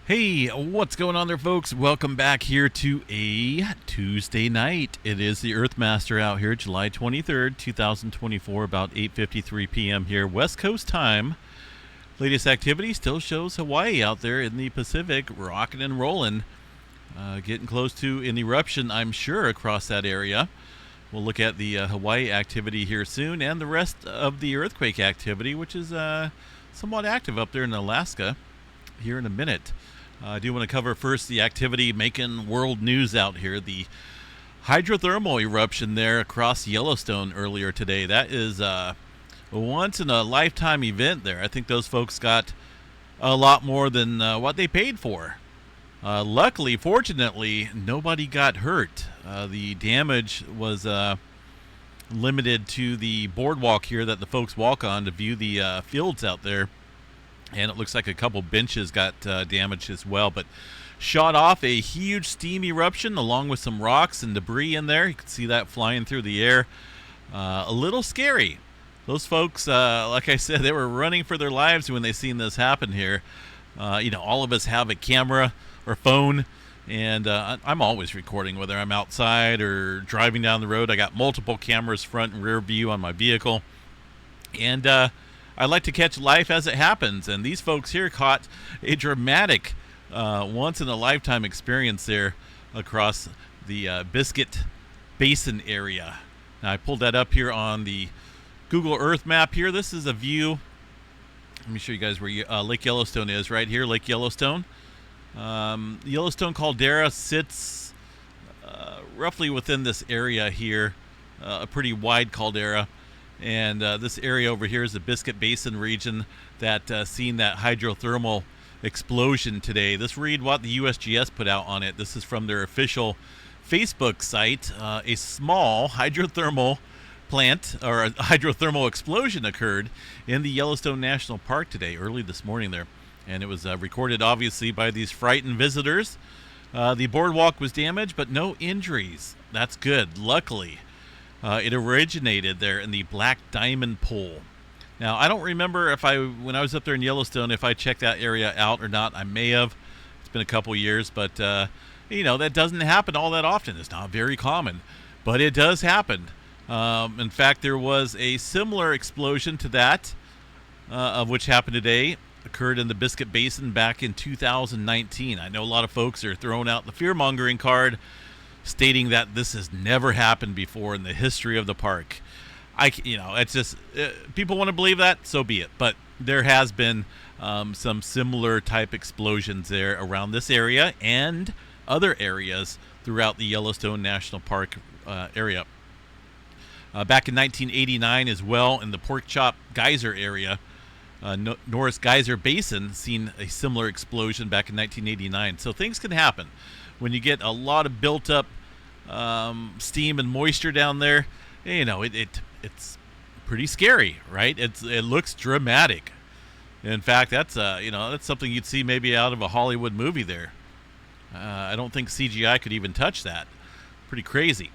Hey, what's going on there, folks? Welcome back here to a Tuesday night. It is the Earthmaster out here, July 23rd, 2024, about 8:53 p.m. here, West Coast time. Latest activity still shows Hawaii out there in the Pacific, rocking and rolling. Getting close to an eruption, I'm sure, across that area. We'll look at the Hawaii activity here soon and the rest of the earthquake activity, which is somewhat active up there in Alaska, here in a minute. I do want to cover first the activity making world news out here. The hydrothermal eruption there across Yellowstone earlier today. That is a once in a lifetime event there. I think those folks got a lot more than what they paid for. Luckily, fortunately, nobody got hurt. The damage was limited to the boardwalk here that the folks walk on to view the fields out there. And it looks like a couple benches got damaged as well. But shot off a huge steam eruption along with some rocks and debris in there. You can see that flying through the air. A little scary. Those folks, like I said, they were running for their lives when they seen this happen here. All of us have a camera or phone. And I'm always recording, whether I'm outside or driving down the road. I got multiple cameras, front and rear view on my vehicle. And I like to catch life as it happens, and these folks here caught a dramatic once-in-a-lifetime experience there across the Biscuit Basin area. Now, I pulled that up here on the Google Earth map here. This is a view. Let me show you guys where Lake Yellowstone is, right here, Lake Yellowstone. Yellowstone caldera sits roughly within this area here, a pretty wide caldera. And this area over here is the Biscuit Basin region that seen that hydrothermal explosion today. This read what the USGS put out on it. This is from their official Facebook site. A small hydrothermal plant or a hydrothermal explosion occurred in the Yellowstone National Park today, early this morning there. And it was recorded, obviously, by these frightened visitors. The boardwalk was damaged, but no injuries. That's good, luckily. It originated there in the Black Diamond Pool. Now, I don't remember when I was up there in Yellowstone, if I checked that area out or not. I may have. It's been a couple years, but, that doesn't happen all that often. It's not very common, but it does happen. In fact, there was a similar explosion to that, of which happened today, occurred in the Biscuit Basin back in 2019. I know a lot of folks are throwing out the fear-mongering card, stating that this has never happened before in the history of the park. It's just people want to believe that, so be it. But there has been some similar type explosions there around this area and other areas throughout the Yellowstone National Park area. Back in 1989 as well, in the Pork Chop Geyser area, Norris Geyser Basin seen a similar explosion back in 1989. So things can happen when you get a lot of built up steam and moisture down there. It's pretty scary, right? It looks dramatic. In fact, that's something you'd see maybe out of a Hollywood movie there. I don't think CGI could even touch that. Pretty crazy.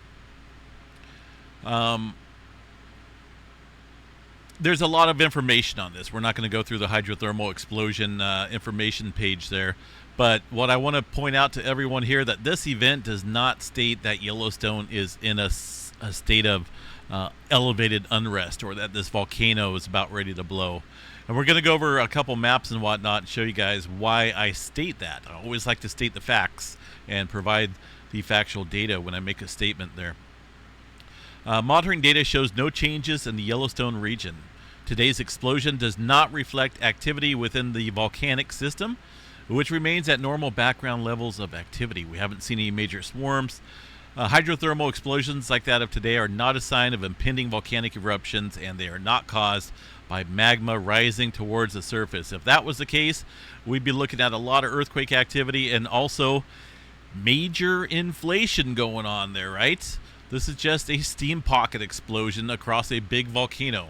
There's a lot of information on this. We're not going to go through the hydrothermal explosion information page there. But what I want to point out to everyone here, that this event does not state that Yellowstone is in a state of elevated unrest, or that this volcano is about ready to blow. And we're going to go over a couple maps and whatnot and show you guys why I state that. I always like to state the facts and provide the factual data when I make a statement there. Monitoring data shows no changes in the Yellowstone region. Today's explosion does not reflect activity within the volcanic system, which remains at normal background levels of activity. We haven't seen any major swarms. Hydrothermal explosions like that of today are not a sign of impending volcanic eruptions, and they are not caused by magma rising towards the surface. If that was the case, we'd be looking at a lot of earthquake activity and also major inflation going on there, right? This is just a steam pocket explosion across a big volcano.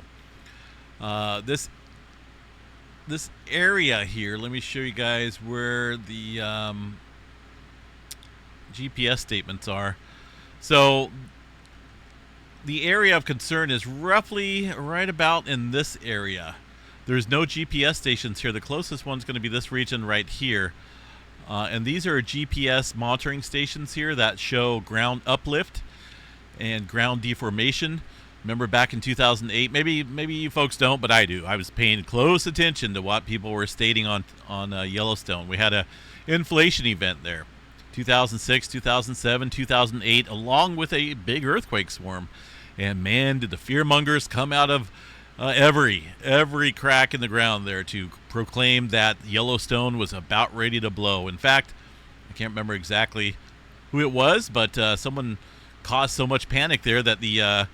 This area here, let me show you guys where the GPS statements are. So the area of concern is roughly right about in this area. There's no GPS stations here. The closest one's going to be this region right here. And these are GPS monitoring stations here that show ground uplift and ground deformation. Remember back in 2008, maybe you folks don't, but I do. I was paying close attention to what people were stating on Yellowstone. We had a inflation event there, 2006, 2007, 2008, along with a big earthquake swarm. And man, did the fearmongers come out of every crack in the ground there to proclaim that Yellowstone was about ready to blow. In fact, I can't remember exactly who it was, but someone caused so much panic there that the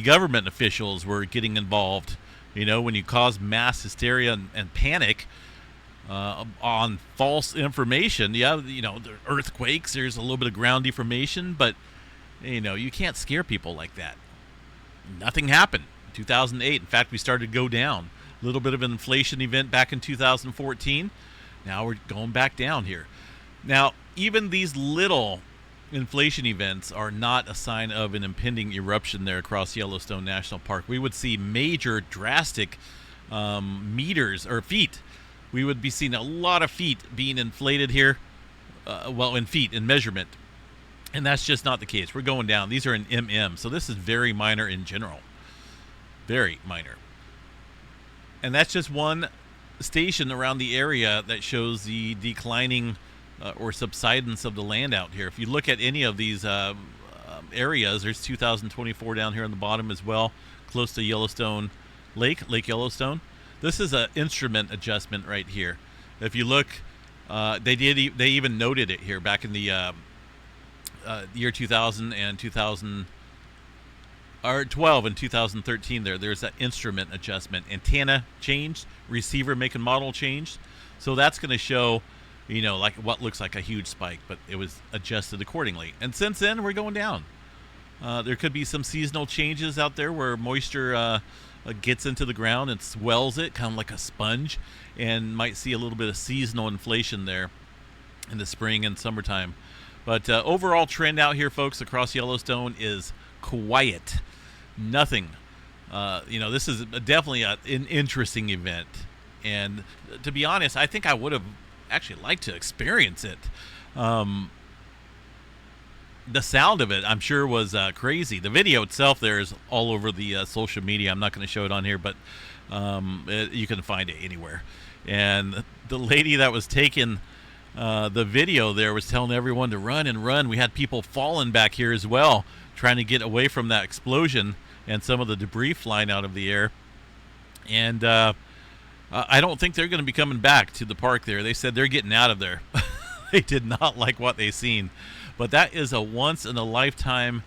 government officials were getting involved. You know, when you cause mass hysteria and panic on false information, the earthquakes, there's a little bit of ground deformation, but you can't scare people like that. Nothing happened. 2008, in fact, we started to go down. A little bit of an inflation event back in 2014. Now we're going back down here. Now, even these little inflation events are not a sign of an impending eruption there across Yellowstone National Park. We would see major, drastic meters or feet. We would be seeing a lot of feet being inflated here. In feet, in measurement. And that's just not the case. We're going down. These are in mm, so this is very minor in general. Very minor. And that's just one station around the area that shows the declining or subsidence of the land out here. If you look at any of these areas, there's 2024 down here on the bottom as well, close to Yellowstone Lake Yellowstone. This is an instrument adjustment right here. If you look, they even noted it here back in the year 2000 and 2012 and 2013 there's that instrument adjustment. Antenna changed, receiver make and model changed. So that's going to show, like what looks like a huge spike, but it was adjusted accordingly. And since then, we're going down. There could be some seasonal changes out there where moisture gets into the ground and swells it, kind of like a sponge, and might see a little bit of seasonal inflation there in the spring and summertime. But overall trend out here, folks, across Yellowstone is quiet. Nothing. This is definitely an interesting event. And to be honest, I think I would have actually liked to experience it. The sound of it, I'm sure, was crazy. The video itself there is all over the social media. I'm not going to show it on here, but you can find it anywhere. And the lady that was taking the video there was telling everyone to run and run. We had people falling back here as well, trying to get away from that explosion and some of the debris flying out of the air. And I don't think they're going to be coming back to the park there. They said they're getting out of there. They did not like what they seen. But that is a once-in-a-lifetime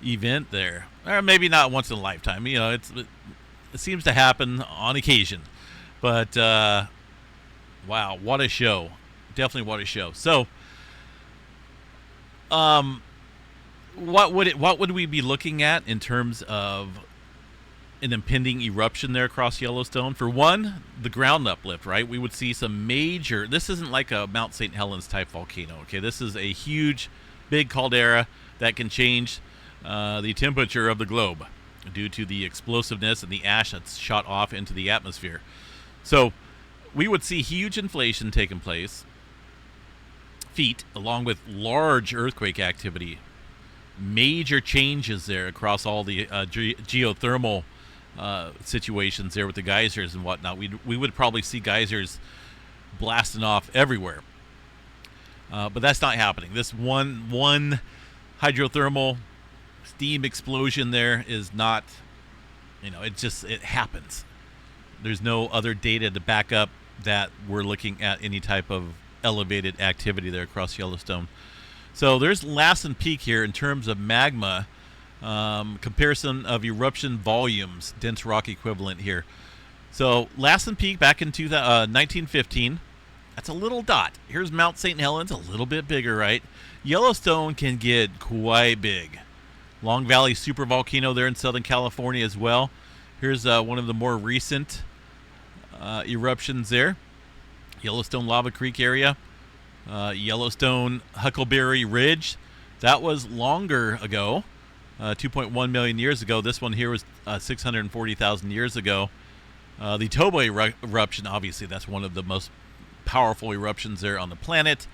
event there. Or maybe not once in a lifetime. It seems to happen on occasion. But, wow, what a show. Definitely what a show. So, what would we be looking at in terms of an impending eruption there across Yellowstone? For one, the ground uplift, right? We would see some major. This isn't like a Mount St. Helens type volcano. Okay, this is a huge, big caldera that can change the temperature of the globe due to the explosiveness and the ash that's shot off into the atmosphere. So, we would see huge inflation taking place. Feet, along with large earthquake activity, major changes there across all the geothermal situations there with the geysers and whatnot. We would probably see geysers blasting off everywhere, but that's not happening. This one hydrothermal steam explosion there is not, it happens. There's no other data to back up that we're looking at any type of elevated activity there across Yellowstone. So there's Lassen Peak here in terms of magma, comparison of eruption volumes, dense rock equivalent here. So Lassen Peak back in 1915, that's a little dot. Here's Mount St. Helens, a little bit bigger, right? Yellowstone can get quite big. Long Valley supervolcano there in Southern California as well. Here's one of the more recent eruptions there. Yellowstone Lava Creek area. Yellowstone Huckleberry Ridge. That was longer ago, 2.1 million years ago. This one here was 640,000 years ago. The Tobo eruption, obviously, that's one of the most powerful eruptions there on the planet.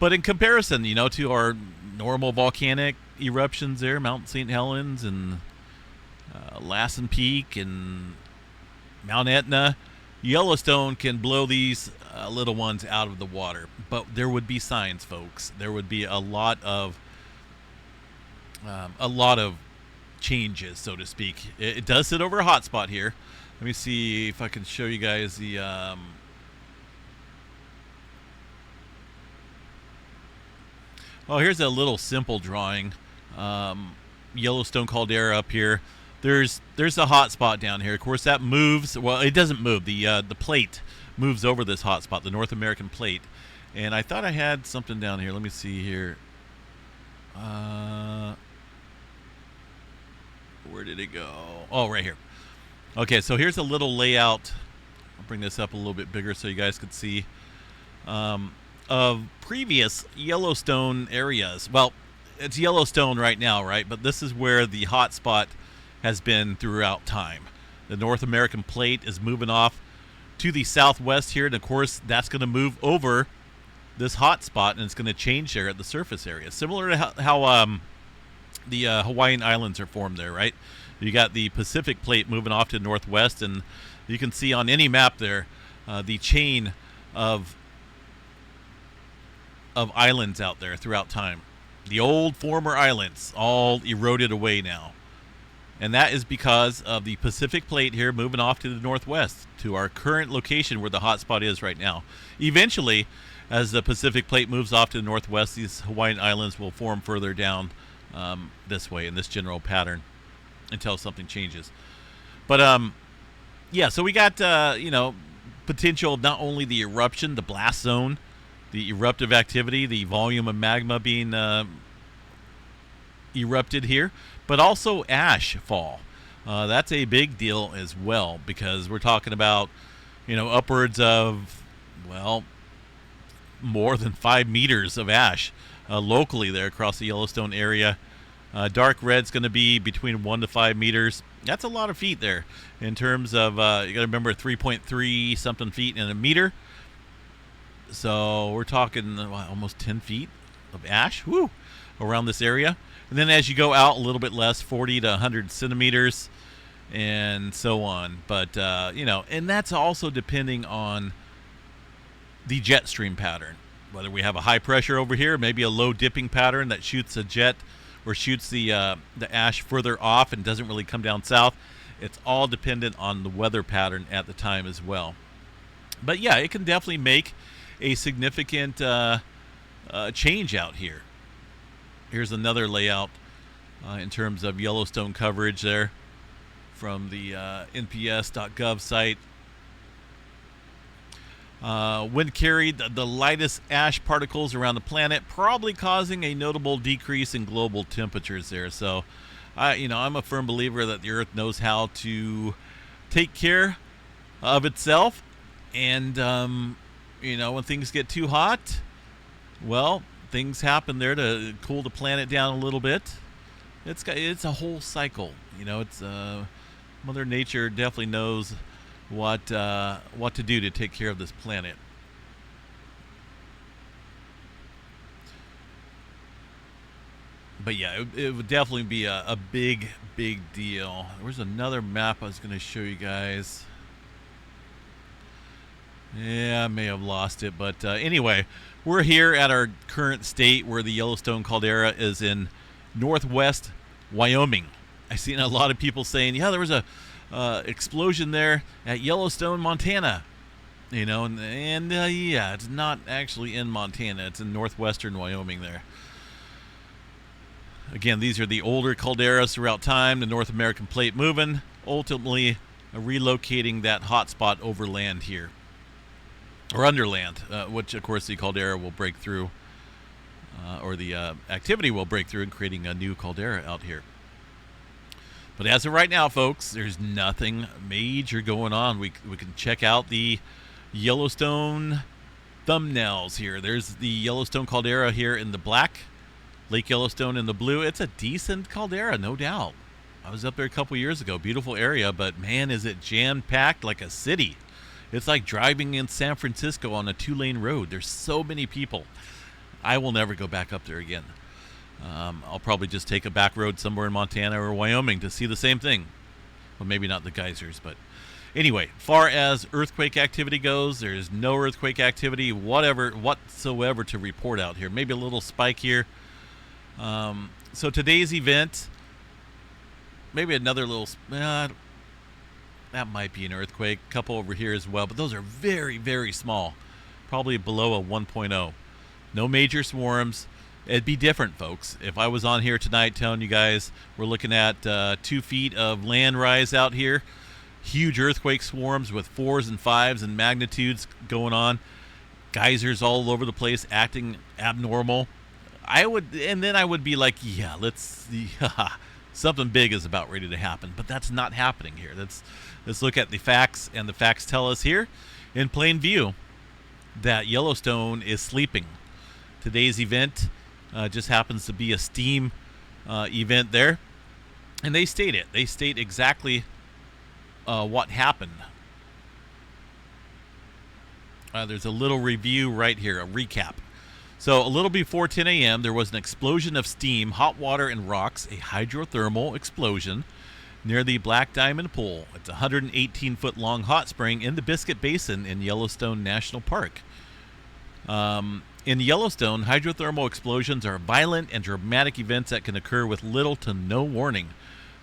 But in comparison, to our normal volcanic eruptions there, Mount St. Helens and Lassen Peak and Mount Etna, Yellowstone can blow these little ones out of the water. But there would be signs, folks. There would be a lot of changes, so to speak. It does sit over a hot spot here. Let me see if I can show you guys the here's a little simple drawing. Yellowstone caldera up here. There's a hot spot down here. Of course, that moves. Well, it doesn't move. The plate moves over this hot spot, the North American plate. And I thought I had something down here. Let me see here. Where did it go? Oh, right here. Okay, so here's a little layout. I'll bring this up a little bit bigger so you guys can see. Of previous Yellowstone areas. Well, it's Yellowstone right now, right? But this is where the hot spot has been throughout time. The North American plate is moving off to the southwest here, and of course that's going to move over this hot spot, and it's going to change there at the surface area, similar to how the Hawaiian Islands are formed there, right? You got the Pacific plate moving off to the northwest, and you can see on any map there the chain of islands out there throughout time. The old former islands all eroded away now. And that is because of the Pacific plate here moving off to the northwest to our current location where the hot spot is right now. Eventually, as the Pacific plate moves off to the northwest, these Hawaiian Islands will form further down this way in this general pattern until something changes. But yeah, so we got potential of not only the eruption, the blast zone, the eruptive activity, the volume of magma being erupted here, but also ash fall. That's a big deal as well, because we're talking about upwards of, well, more than 5 meters of ash locally there across the Yellowstone area. Dark red's going to be between 1 to 5 meters. That's a lot of feet there in terms of, you got to remember 3.3 something feet in a meter. So we're talking almost 10 feet of ash around this area. And then as you go out a little bit less, 40 to 100 centimeters and so on. But, and that's also depending on the jet stream pattern. Whether we have a high pressure over here, maybe a low dipping pattern that shoots a jet or shoots the ash further off and doesn't really come down south. It's all dependent on the weather pattern at the time as well. But yeah, it can definitely make a significant change out here. Here's another layout in terms of Yellowstone coverage there from the nps.gov site. Wind carried the lightest ash particles around the planet, probably causing a notable decrease in global temperatures there. So, I'm a firm believer that the Earth knows how to take care of itself, and when things get too hot, well, things happen there to cool the planet down a little bit. It's a whole cycle. It's Mother Nature definitely knows what to do to take care of this planet. But yeah, it would definitely be a big deal. There's another map I was going to show you guys. Yeah, I may have lost it, but anyway, we're here at our current state where the Yellowstone caldera is in northwest Wyoming. I've seen a lot of people saying, yeah, there was a explosion there at Yellowstone, Montana. Yeah, it's not actually in Montana. It's in northwestern Wyoming there. Again, these are the older calderas throughout time, the North American plate moving, ultimately relocating that hotspot over land here. Or underland, which of course the caldera will break through, or the activity will break through, and creating a new caldera out here. But as of right now, folks, there's nothing major going on. We can check out the Yellowstone thumbnails here. There's the Yellowstone caldera here in the black, Lake Yellowstone in the blue. It's a decent caldera, no doubt. I was up there a couple years ago. Beautiful area, but man, is it jam-packed like a city. It's like driving in San Francisco on a 2-lane road. There's so many people. I will never go back up there again. I'll probably just take a back road somewhere in Montana or Wyoming to see the same thing. Well, maybe not the geysers, but anyway, far as earthquake activity goes, there's no earthquake activity whatsoever to report out here. Maybe a little spike here. So today's event, maybe another little, that might be an earthquake. A couple over here as well, but those are very, very small, probably below a 1.0. No major swarms. It'd be different, folks. If I was on here tonight telling you guys we're looking at 2 feet of land rise out here, huge earthquake swarms with 4s and 5s and magnitudes going on, geysers all over the place acting abnormal, I would be like, yeah, let's see, something big is about ready to happen. But that's not happening here. Let's look at the facts, and the facts tell us here in plain view that Yellowstone is sleeping. Today's event just happens to be a steam event there, and they state it. They state exactly what happened. There's a little review right here, a recap. So a little before 10 a.m., there was an explosion of steam, hot water, and rocks, a hydrothermal explosion near the Black Diamond Pool. It's a 118-foot-long hot spring in the Biscuit Basin in Yellowstone National Park. In Yellowstone, hydrothermal explosions are violent and dramatic events that can occur with little to no warning.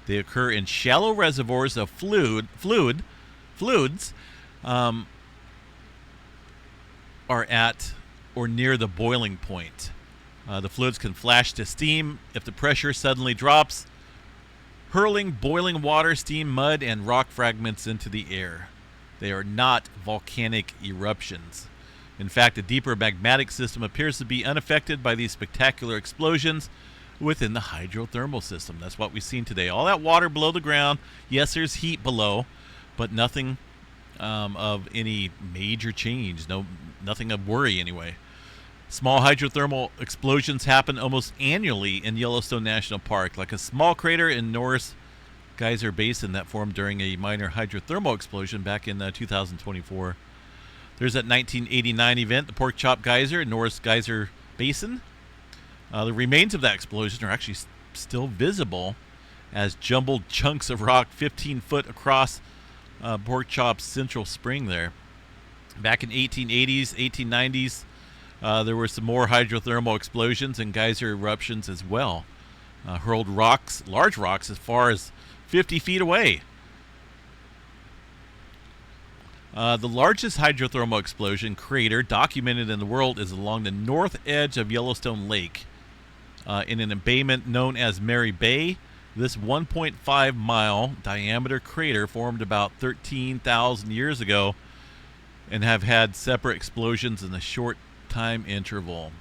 They occur in shallow reservoirs of fluids are at or near the boiling point. The fluids can flash to steam if the pressure suddenly drops, hurling boiling water, steam, mud, and rock fragments into the air. They are not volcanic eruptions. In fact, the deeper magmatic system appears to be unaffected by these spectacular explosions within the hydrothermal system. That's what we've seen today. All that water below the ground. Yes, there's heat below, but nothing of any major change. Nothing of worry anyway. Small hydrothermal explosions happen almost annually in Yellowstone National Park, like a small crater in Norris Geyser Basin that formed during a minor hydrothermal explosion back in 2024. There's that 1989 event, the Pork Chop Geyser in Norris Geyser Basin. The remains of that explosion are actually still visible as jumbled chunks of rock 15 foot across Pork Chop's central spring there. Back in 1880s, 1890s, there were some more hydrothermal explosions and geyser eruptions as well. Hurled rocks, large rocks, as far as 50 feet away. The largest hydrothermal explosion crater documented in the world is along the north edge of Yellowstone Lake. In an embayment known as Mary Bay, this 1.5-mile diameter crater formed about 13,000 years ago and have had separate explosions in a short time interval.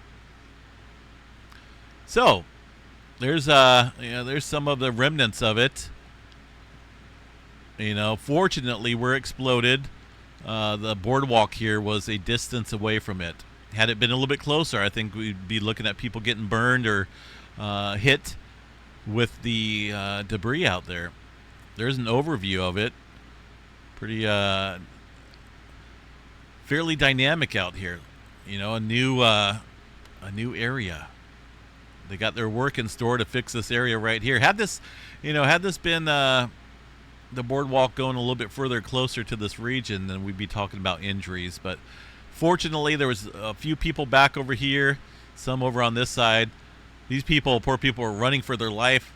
So, there's some of the remnants of it. Fortunately, where it exploded, the boardwalk here was a distance away from it. Had it been a little bit closer, I think we'd be looking at people getting burned or hit with the debris out there. There's an overview of it. Pretty fairly dynamic out here. A new area. They got their work in store to fix this area right here. Had this been the boardwalk going a little bit further closer to this region, then we'd be talking about injuries. But fortunately, there was a few people back over here, some over on this side. These poor people, were running for their life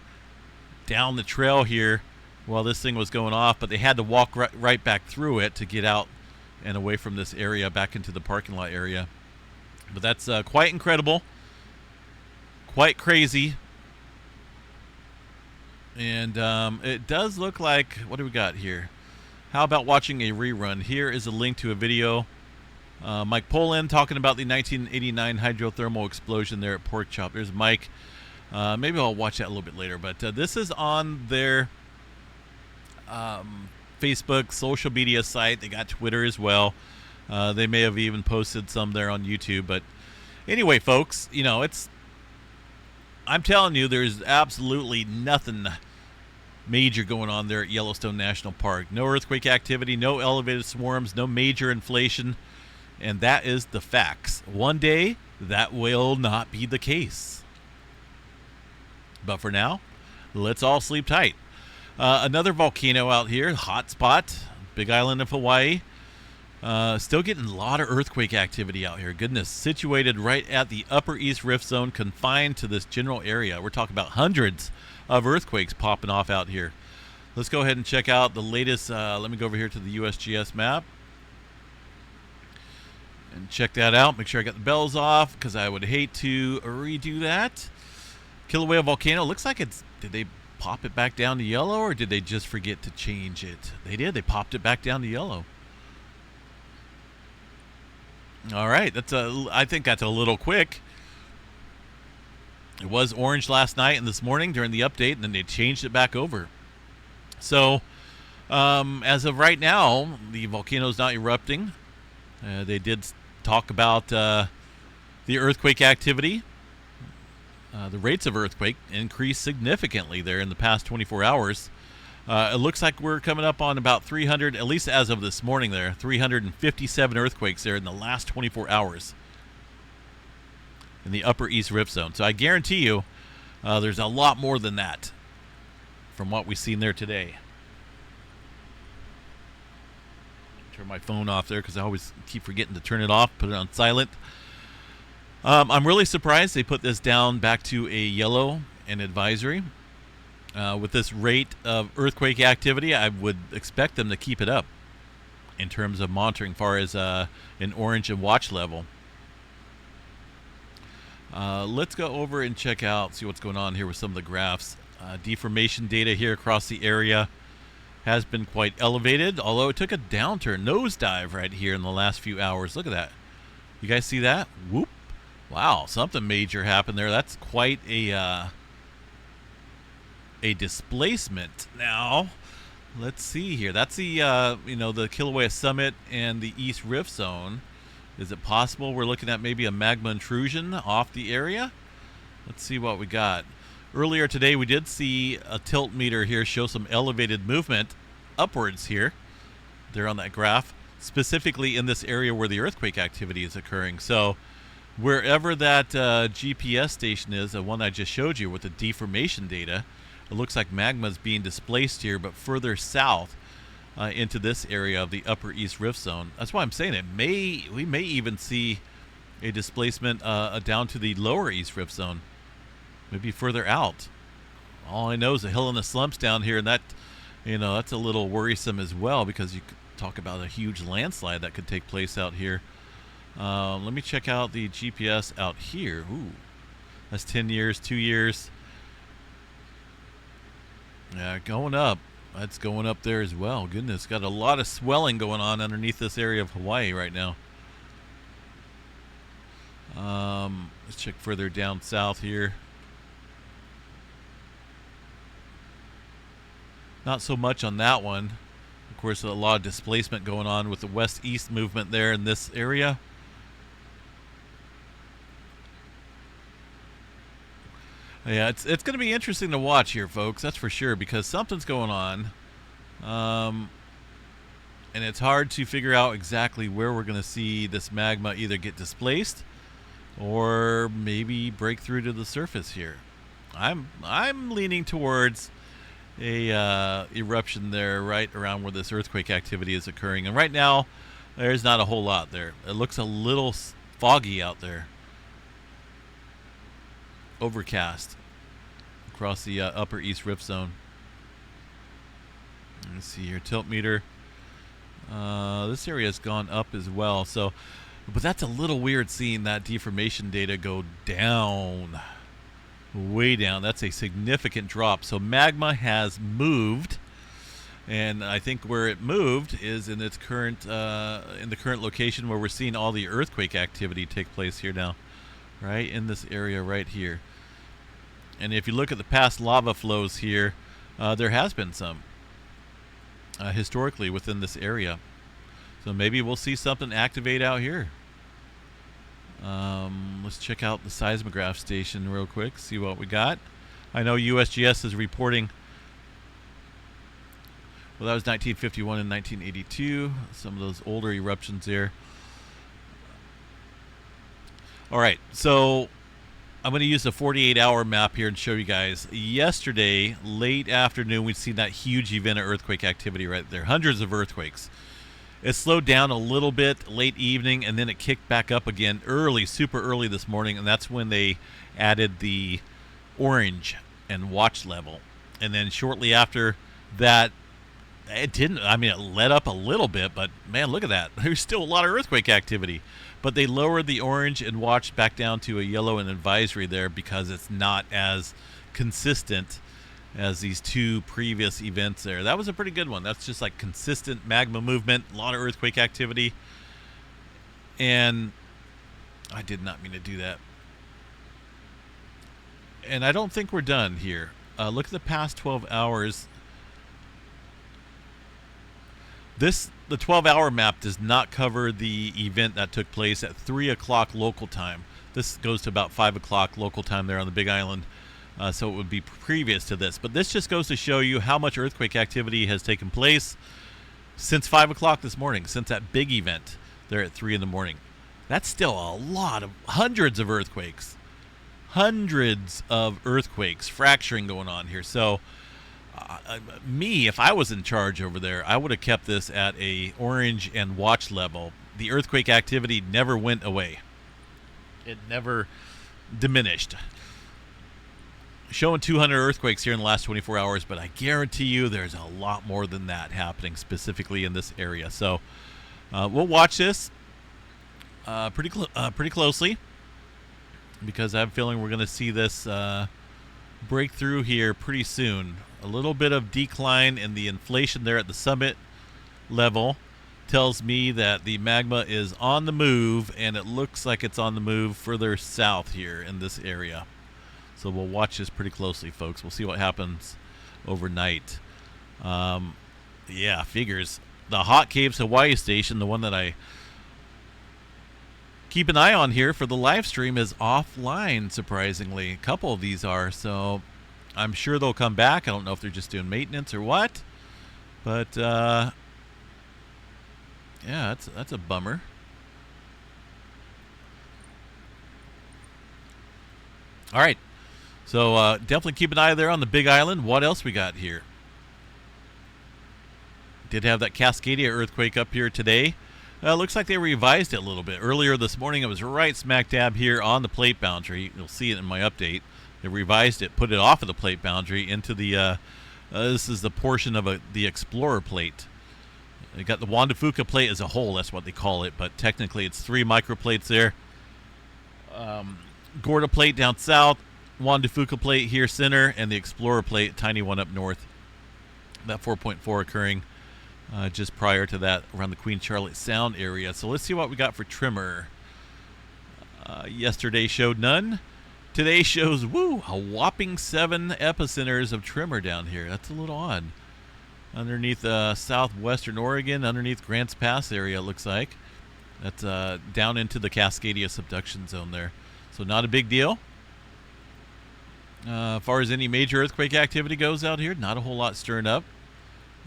down the trail here while this thing was going off, but they had to walk right back through it to get out and away from this area back into the parking lot area. But that's quite incredible, quite crazy. And it does look like, what do we got here? How about watching a rerun? Here is a link to a video. Mike Polin talking about the 1989 hydrothermal explosion there at Pork Chop. There's Mike. Maybe I'll watch that a little bit later. But this is on their Facebook social media site. They got Twitter as well. They may have even posted some there on YouTube. But anyway, folks, I'm telling you, there's absolutely nothing major going on there at Yellowstone National Park. No earthquake activity, no elevated swarms, no major inflation, and that is the facts. One day, that will not be the case. But for now, let's all sleep tight. Another volcano out here, hot spot, Big Island of Hawaii. Still getting a lot of earthquake activity out here. Goodness, situated right at the Upper East Rift Zone, confined to this general area. We're talking about hundreds of earthquakes popping off out here. Let's go ahead and check out the latest. Let me go over here to the USGS map and check that out. Make sure I got the bells off because I would hate to redo that. Kilauea Volcano, looks like it's, did they pop it back down to yellow or did they just forget to change it? They did, they popped it back down to yellow. All right, I think that's a little quick. It was orange last night and this morning during the update, and then they changed it back over. So, as of right now, the volcano's not erupting. They did talk about the earthquake activity. The rates of earthquake increased significantly there in the past 24 hours. It looks like we're coming up on about 300, at least as of this morning there, 357 earthquakes there in the last 24 hours in the Upper East Rift Zone. So I guarantee you there's a lot more than that from what we've seen there today. Turn my phone off there because I always keep forgetting to turn it off, put it on silent. I'm really surprised they put this down back to a yellow and advisory. With this rate of earthquake activity, I would expect them to keep it up in terms of monitoring, far as an orange and watch level. Let's go over and check out, see what's going on here with some of the graphs. Deformation data here across the area has been quite elevated, although it took a downturn, nosedive right here in the last few hours. Look at that. You guys see that? Whoop. Wow, something major happened there. That's quite a displacement. Now, let's see here. That's the the Kilauea Summit and the East Rift Zone. Is it possible we're looking at maybe a magma intrusion off the area? Let's see what we got. Earlier today, we did see a tilt meter here show some elevated movement upwards here. There on that graph, specifically in this area where the earthquake activity is occurring. So wherever that GPS station is, the one I just showed you with the deformation data, it looks like magma is being displaced here, but further south into this area of the Upper East Rift Zone. That's why I'm saying we may even see a displacement down to the Lower East Rift Zone, maybe further out. All I know is the hill and the slumps down here, and that, that's a little worrisome as well, because you could talk about a huge landslide that could take place out here. Let me check out the GPS out here. Ooh, that's 10 years, 2 years. Yeah, going up. That's going up there as well. Goodness, got a lot of swelling going on underneath this area of Hawaii right now. Let's check further down south here. Not so much on that one. Of course, a lot of displacement going on with the west-east movement there in this area. Yeah, it's going to be interesting to watch here, folks. That's for sure, because something's going on, and it's hard to figure out exactly where we're going to see this magma either get displaced or maybe break through to the surface here. I'm leaning towards a eruption there, right around where this earthquake activity is occurring, and right now there's not a whole lot there. It looks a little foggy out there. Overcast across the Upper East Rift Zone. Let's see here, tilt meter. This area has gone up as well. So, but that's a little weird seeing that deformation data go down, way down. That's a significant drop. So magma has moved, and I think where it moved is in its current, in the current location where we're seeing all the earthquake activity take place here now, right in this area right here. And if you look at the past lava flows here, there has been some historically within this area. So maybe we'll see something activate out here. Let's check out the seismograph station real quick, see what we got. I know USGS is reporting Well, that was 1951 and 1982. Some of those older eruptions there. All right, so I'm going to use the 48-hour map here and show you guys. Yesterday, late afternoon, we'd seen that huge event of earthquake activity right there. Hundreds of earthquakes. It slowed down a little bit late evening, and then it kicked back up again early, super early this morning, and that's when they added the orange and watch level. And then shortly after that, it didn't, I mean, it let up a little bit, but man, look at that. There's still a lot of earthquake activity. But they lowered the orange and watch back down to a yellow and advisory there because it's not as consistent as these two previous events there. That was a pretty good one. That's just like consistent magma movement, a lot of earthquake activity. And I did not mean to do that. And I don't think we're done here. Look at the past 12 hours. The 12-hour map does not cover the event that took place at 3 o'clock local time. This goes to about 5 o'clock local time there on the Big Island, so it would be previous to this. But this just goes to show you how much earthquake activity has taken place since 5 o'clock this morning, since that big event there at 3 in the morning. That's still a lot of hundreds of earthquakes. Hundreds of earthquakes, fracturing going on here. So me, if I was in charge over there, I would have kept this at a orange and watch level. The earthquake activity never went away. It never diminished. Showing 200 earthquakes here in the last 24 hours, but I guarantee you there's a lot more than that happening specifically in this area. So we'll watch this pretty closely because I have a feeling we're going to see this break through here pretty soon. A little bit of decline in the inflation there at the summit level tells me that the magma is on the move, and it looks like it's on the move further south here in this area. So we'll watch this pretty closely, folks. We'll see what happens overnight. Yeah, figures. The Hot Caves Hawaii station, the one that I keep an eye on here for the live stream, is offline, surprisingly. A couple of these are, so I'm sure they'll come back. I don't know if they're just doing maintenance or what. But, yeah, that's a bummer. All right. So definitely keep an eye there on the Big Island. What else we got here? Did have that Cascadia earthquake up here today. Looks like they revised it a little bit. Earlier this morning, it was right smack dab here on the plate boundary. You'll see it in my update. They revised it, put it off of the plate boundary into the, this is the portion of the Explorer plate. They got the Juan de Fuca plate as a whole, that's what they call it, but technically it's 3 microplates there. Gorda plate down south, Juan de Fuca plate here center, and the Explorer plate, tiny one up north. That 4.4 occurring just prior to that around the Queen Charlotte Sound area. So let's see what we got for tremor. Yesterday showed none. Today shows, woo, a whopping 7 epicenters of tremor down here. That's a little odd. Underneath southwestern Oregon, underneath Grants Pass area, it looks like. That's down into the Cascadia subduction zone there. So not a big deal. As far as any major earthquake activity goes out here, not a whole lot stirring up.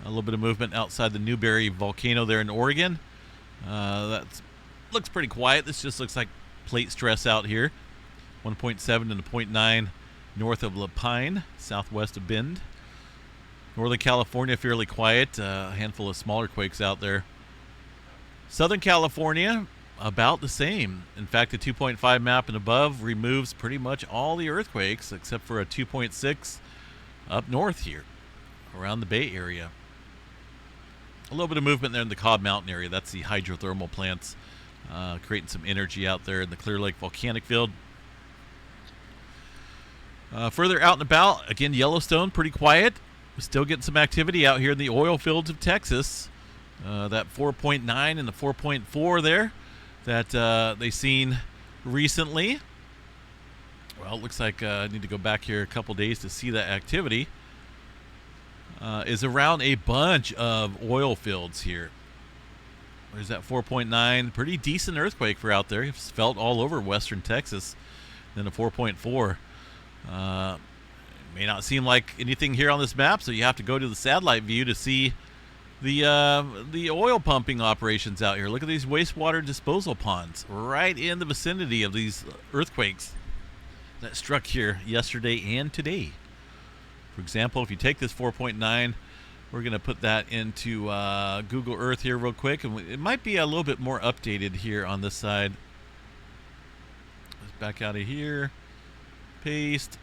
A little bit of movement outside the Newberry volcano there in Oregon. That looks pretty quiet. This just looks like plate stress out here. 1.7 and a 0.9 north of Lapine, southwest of Bend. Northern California, fairly quiet. A handful of smaller quakes out there. Southern California, about the same. In fact, the 2.5 map and above removes pretty much all the earthquakes except for a 2.6 up north here around the Bay Area. A little bit of movement there in the Cobb Mountain area. That's the hydrothermal plants creating some energy out there in the Clear Lake volcanic field. Further out and about, again, Yellowstone, pretty quiet. We're still getting some activity out here in the oil fields of Texas. That 4.9 and the 4.4 there that they seen recently. Well, it looks like I need to go back here a couple days to see that activity. Is around a bunch of oil fields here. There's that 4.9, pretty decent earthquake for out there. It's felt all over western Texas. Then a 4.4. May not seem like anything here on this map, so you have to go to the satellite view to see the oil pumping operations out here. Look at these wastewater disposal ponds right in the vicinity of these earthquakes that struck here yesterday and today. For example, if you take this 4.9, we're going to put that into Google Earth here real quick, and it might be a little bit more updated here on this side. Let's back out of here, paste.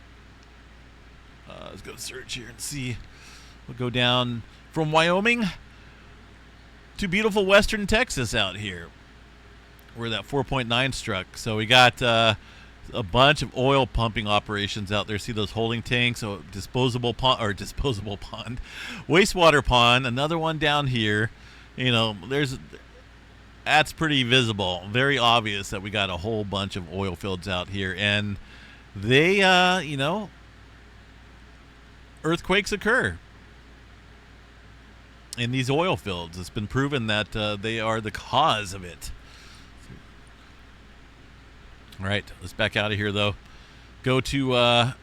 Let's go search here and see. We'll go down from Wyoming to beautiful western Texas out here, where that 4.9 struck. So we got a bunch of oil pumping operations out there. See those holding tanks? So disposable pond, wastewater pond. Another one down here. You know, that's pretty visible, very obvious that we got a whole bunch of oil fields out here, and they, earthquakes occur in these oil fields. It's been proven that they are the cause of it. All right, let's back out of here, though. Go to a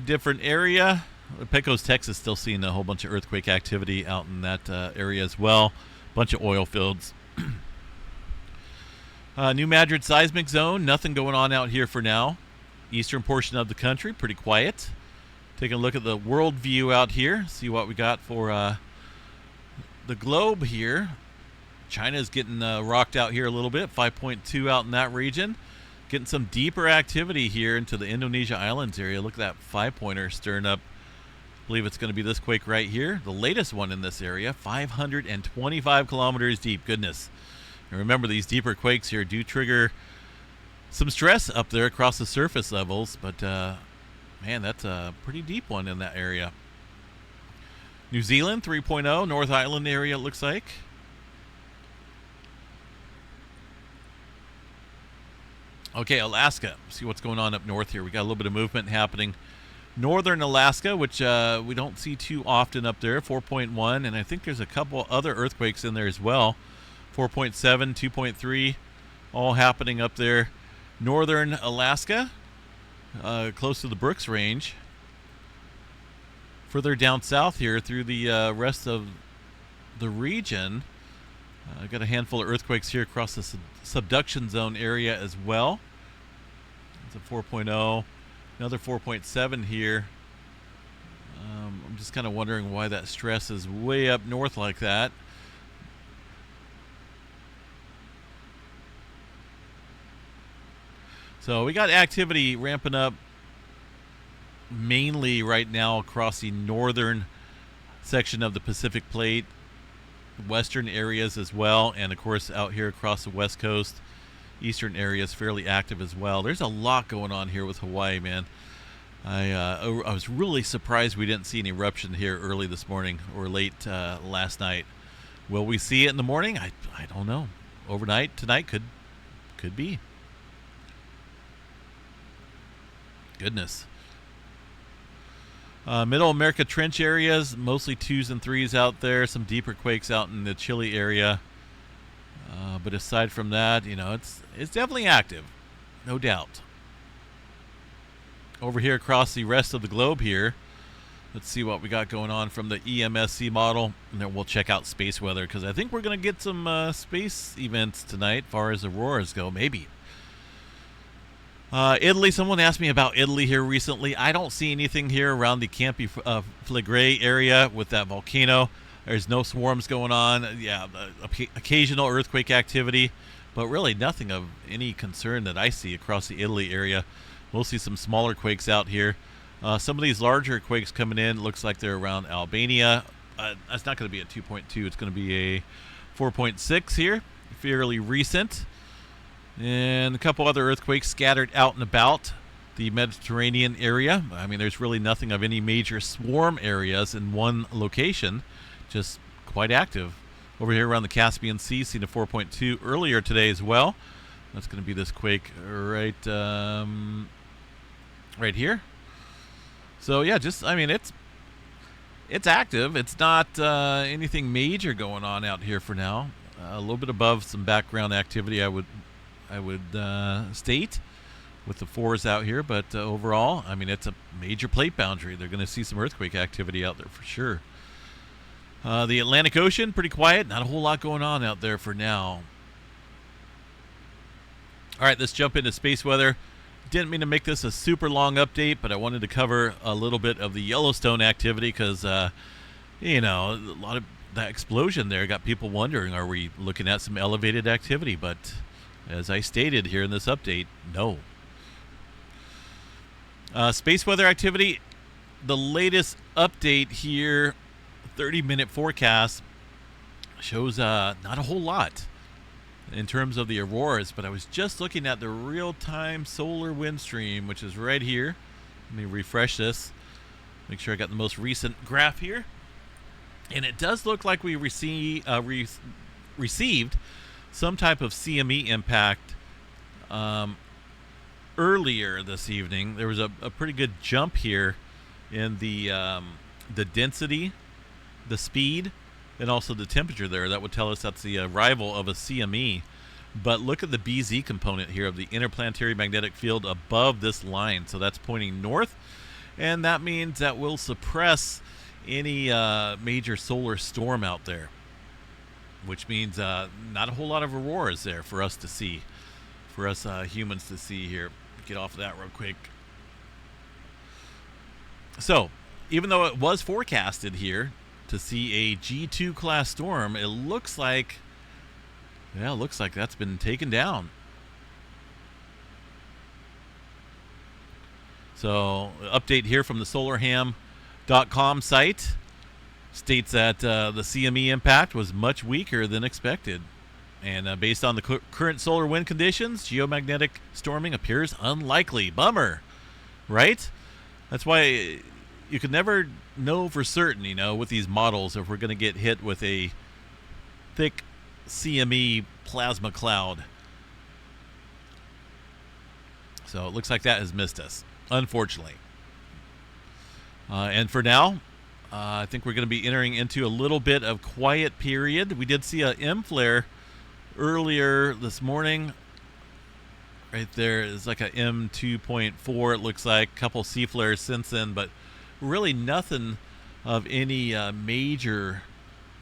different area. Pecos, Texas, still seeing a whole bunch of earthquake activity out in that area as well. Bunch of oil fields. New Madrid seismic zone. Nothing going on out here for now. Eastern portion of the country, pretty quiet. Taking a look at the world view out here. See what we got for the globe here. China's getting rocked out here a little bit. 5.2 out in that region. Getting some deeper activity here into the Indonesia Islands area. Look at that 5-pointer stirring up. I believe it's going to be this quake right here. The latest one in this area, 525 kilometers deep. Goodness. And remember, these deeper quakes here do trigger some stress up there across the surface levels. But, man, that's a pretty deep one in that area. New Zealand, 3.0. North Island area, it looks like. Okay, Alaska. See what's going on up north here. We got a little bit of movement happening. Northern Alaska, which we don't see too often up there, 4.1. And I think there's a couple other earthquakes in there as well. 4.7, 2.3, all happening up there. Northern Alaska, close to the Brooks Range. Further down south here through the rest of the region, I've got a handful of earthquakes here across the subduction zone area as well. It's a 4.0, another 4.7 here. I'm just kind of wondering why that stress is way up north like that. So we got activity ramping up mainly right now across the northern section of the Pacific Plate, western areas as well, and of course out here across the west coast, eastern areas fairly active as well. There's a lot going on here with Hawaii, man. I was really surprised we didn't see an eruption here early this morning or late last night. Will we see it in the morning? I don't know. Overnight tonight could be. Goodness. Middle America Trench areas, mostly 2s and 3s out there. Some deeper quakes out in the Chile area. But aside from that, it's definitely active, no doubt. Over here across the rest of the globe here, let's see what we got going on from the EMSC model. And then we'll check out space weather, because I think we're going to get some space events tonight as far as auroras go, maybe. Italy, someone asked me about Italy here recently. I don't see anything here around the Campi Flegrei area with that volcano. There's no swarms going on. Yeah, occasional earthquake activity, but really nothing of any concern that I see across the Italy area. We'll see some smaller quakes out here. Some of these larger quakes coming in, looks like they're around Albania. That's not going to be a 2.2. It's going to be a 4.6 here, fairly recent. And a couple other earthquakes scattered out and about the Mediterranean area. I mean, there's really nothing of any major swarm areas in one location, just quite active. Over here around the Caspian Sea, seen a 4.2 earlier today as well. That's going to be this quake right here. So yeah, it's active. It's not anything major going on out here for now. A little bit above some background activity, I would state, with the 4s out here, but overall, I mean, it's a major plate boundary. They're going to see some earthquake activity out there for sure. The Atlantic Ocean, pretty quiet. Not a whole lot going on out there for now. All right, let's jump into space weather. Didn't mean to make this a super long update, but I wanted to cover a little bit of the Yellowstone activity because, a lot of that explosion there got people wondering, are we looking at some elevated activity? But as I stated here in this update, no. Space weather activity, the latest update here, 30-minute forecast, shows not a whole lot in terms of the auroras, but I was just looking at the real-time solar wind stream, which is right here. Let me refresh this, make sure I got the most recent graph here. And it does look like we received some type of CME impact earlier this evening. There was a pretty good jump here in the density, the speed, and also the temperature there. That would tell us that's the arrival of a CME. But look at the BZ component here of the interplanetary magnetic field above this line. So that's pointing north, and that means that will suppress any major solar storm out there, which means not a whole lot of auroras there for us to see, for us humans to see here. Get off of that real quick. So, even though it was forecasted here to see a G2 class storm, it looks like that's been taken down. So, update here from the solarham.com site states that the CME impact was much weaker than expected. And based on the current solar wind conditions, geomagnetic storming appears unlikely. Bummer, right? That's why you can never know for certain, with these models, if we're going to get hit with a thick CME plasma cloud. So it looks like that has missed us, unfortunately. And for now, I think we're going to be entering into a little bit of quiet period. We did see a M flare earlier this morning. Right there is like a M2.4, it looks like. A couple C flares since then, but really nothing of any major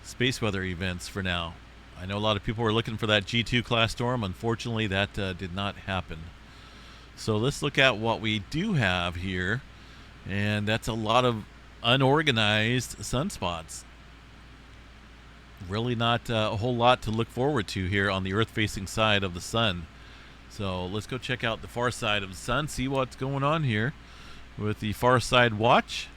space weather events for now. I know a lot of people were looking for that G2 class storm. Unfortunately, that did not happen. So let's look at what we do have here, and that's a lot of unorganized sunspots. Really not a whole lot to look forward to here on the Earth-facing side of the sun. So let's go check out the far side of the sun, see what's going on here with the far side watch.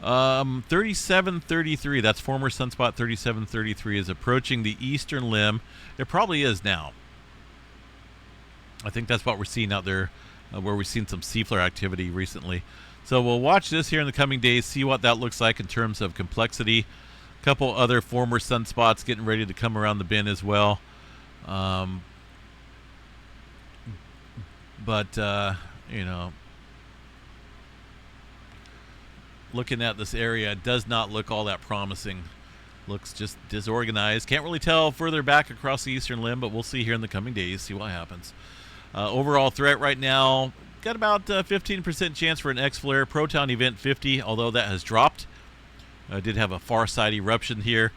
3733, that's former sunspot 3733, is approaching the eastern limb. It probably is now. I think that's what we're seeing out there, where we've seen some C-flare activity recently. So we'll watch this here in the coming days, see what that looks like in terms of complexity. A couple other former sunspots getting ready to come around the bend as well. Looking at this area, it does not look all that promising. Looks just disorganized. Can't really tell further back across the eastern limb, but we'll see here in the coming days, see what happens. Overall threat right now, got about 15% chance for an X-flare. Proton event 50, although that has dropped. Did have a far side eruption here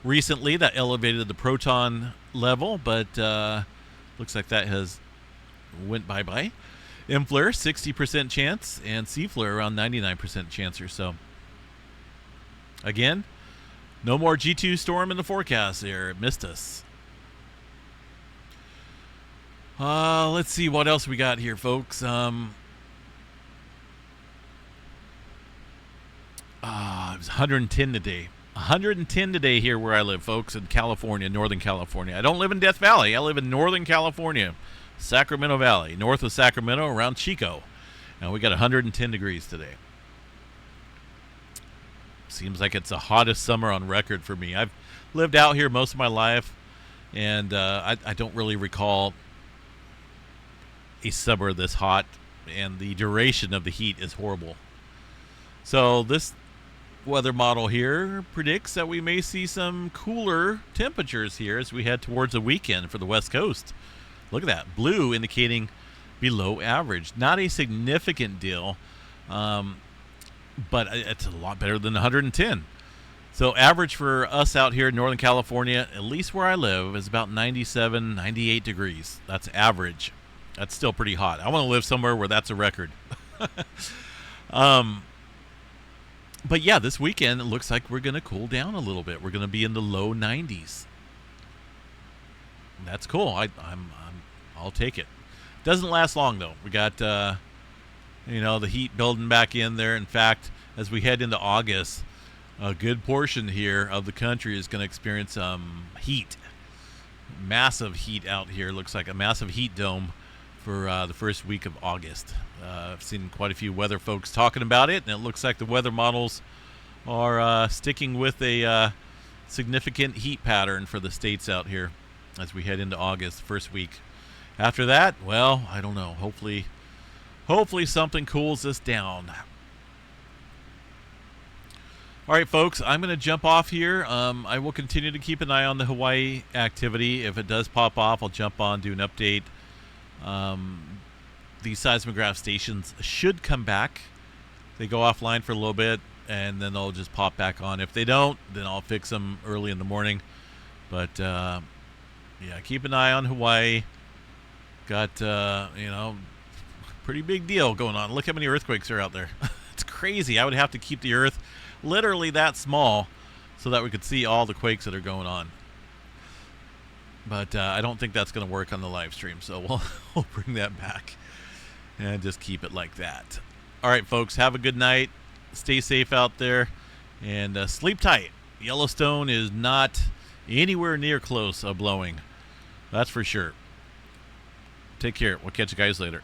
recently that elevated the proton level, but looks like that has went bye-bye. M-flare, 60% chance, and C-flare around 99% chance or so. Again, no more G2 storm in the forecast there. It missed us. Let's see what else we got here, folks. It was 110 today. 110 today here where I live, folks, in California, Northern California. I don't live in Death Valley. I live in Northern California, Sacramento Valley, north of Sacramento, around Chico. And we got 110 degrees today. Seems like it's the hottest summer on record for me. I've lived out here most of my life, and I don't really recall a summer this hot, and the duration of the heat is horrible. So this weather model here predicts that we may see some cooler temperatures here as we head towards the weekend for the West Coast. Look at that, blue indicating below average. Not a significant deal, but it's a lot better than 110. So average for us out here in Northern California, at least where I live, is about 97, 98 degrees. That's average. That's still pretty hot. I want to live somewhere where that's a record. But yeah, this weekend it looks like we're going to cool down a little bit. We're going to be in the low 90s. That's cool. I'll take it. Doesn't last long though. We got the heat building back in there. In fact, as we head into August, a good portion here of the country is going to experience heat. Massive heat out here. Looks like a massive heat dome for the first week of August. I've seen quite a few weather folks talking about it, and it looks like the weather models are sticking with a significant heat pattern for the states out here as we head into August, first week. After that, well, I don't know. Hopefully something cools us down. All right, folks, I'm going to jump off here. I will continue to keep an eye on the Hawaii activity. If it does pop off, I'll jump on, do an update. These seismograph stations should come back. They go offline for a little bit, and then they'll just pop back on. If they don't, then I'll fix them early in the morning. But, yeah, keep an eye on Hawaii. Got, pretty big deal going on. Look how many earthquakes are out there. It's crazy. I would have to keep the earth literally that small so that we could see all the quakes that are going on. But I don't think that's going to work on the live stream, so we'll bring that back and just keep it like that. All right, folks, have a good night. Stay safe out there, and sleep tight. Yellowstone is not anywhere near close of blowing. That's for sure. Take care. We'll catch you guys later.